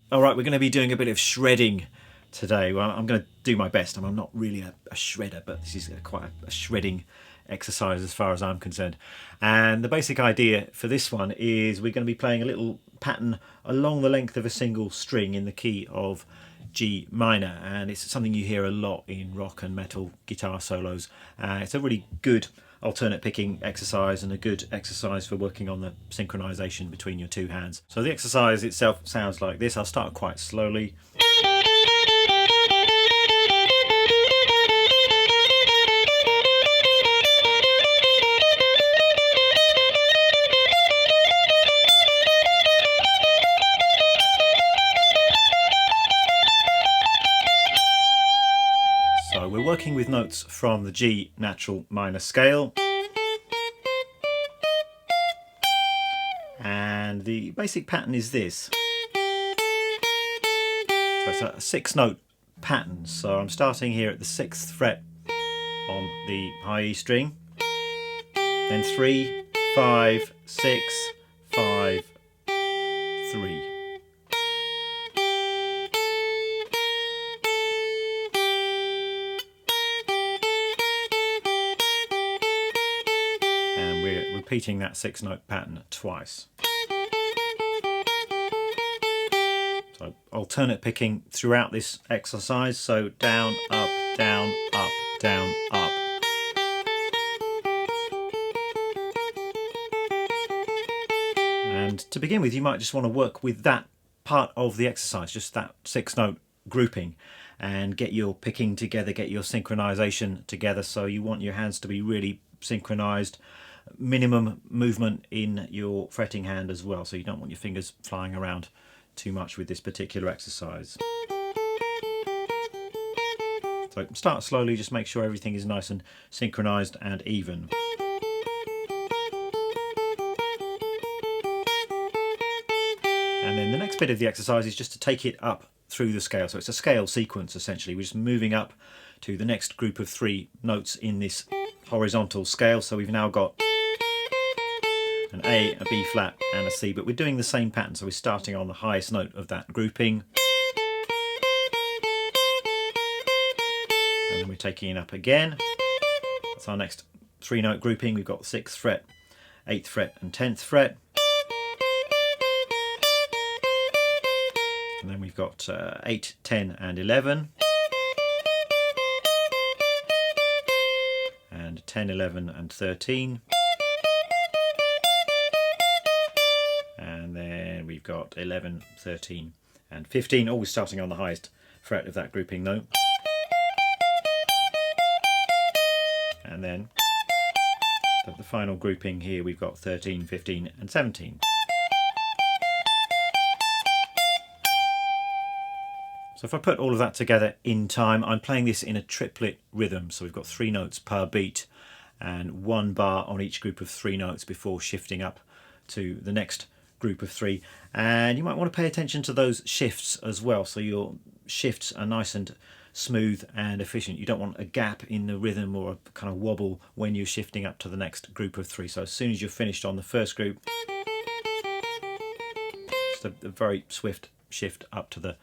All right, we're going to be doing a bit of shredding today. Well, I'm going to do my best. I'm not really a shredder, but this is quite a shredding exercise as far as I'm concerned. And the basic idea for this one is we're going to be playing a little pattern along the length of a single string in the key of G minor, and it's something you hear a lot in rock and metal guitar solos. It's a really good alternate picking exercise and a good exercise for working on the synchronization between your two hands. So the exercise itself sounds like this. I'll start quite slowly. So we're working with notes from the G natural minor scale. And the basic pattern is this. So it's a 6-note pattern. So I'm starting here at the 6th fret on the high E string. Then 3, 5, 6, 5, 3. And we're repeating that 6-note pattern twice. So alternate picking throughout this exercise. So down, up, down, up, down, up. And to begin with, you might just want to work with that part of the exercise, just that 6-note grouping, and get your picking together, get your synchronization together. So you want your hands to be really synchronized, minimum movement in your fretting hand as well. So you don't want your fingers flying around too much with this particular exercise. So start slowly, just make sure everything is nice and synchronized and even. And then the next bit of the exercise is just to take it up through the scale. So it's a scale sequence essentially. We're just moving up to the next group of 3 notes in this horizontal scale. So we've now got an A, a B flat and a C, but we're doing the same pattern. So we're starting on the highest note of that grouping. And then we're taking it up again. That's our next 3-note grouping. We've got the 6th fret, 8th fret and 10th fret. And then we've got 8, 10 and 11. And 10, 11 and 13. And then we've got 11, 13 and 15, always starting on the highest fret of that grouping note. And then the final grouping here, we've got 13, 15 and 17. So if I put all of that together in time, I'm playing this in a triplet rhythm. So we've got 3 notes per beat and 1 bar on each group of 3 notes before shifting up to the next group of 3. And you might want to pay attention to those shifts as well. So your shifts are nice and smooth and efficient. You don't want a gap in the rhythm or a kind of wobble when you're shifting up to the next group of 3. So as soon as you're finished on the first group, just a very swift shift up to the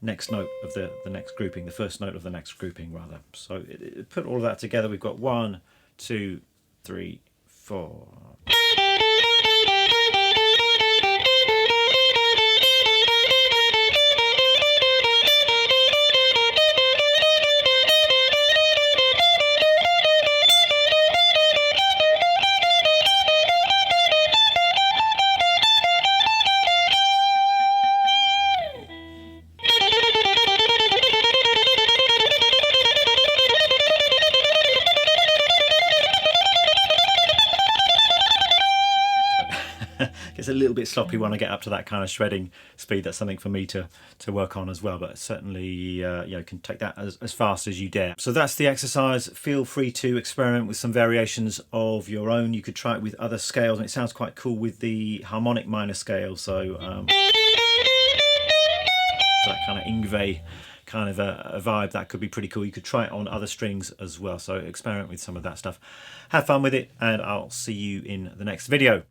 next note of the next grouping, the first note of the next grouping rather. So put all of that together, we've got 1, 2, 3, 4. It's a little bit sloppy when I get up to that kind of shredding speed. That's something for me to work on as well, but certainly you know, can take that as fast as you dare. So that's the exercise. Feel free to experiment with some variations of your own. You could try it with other scales, and it sounds quite cool with the harmonic minor scale. So that kind of Ingve kind of a vibe, that could be pretty cool. You could try it on other strings as well. So experiment with some of that stuff. Have fun with it, and I'll see you in the next video.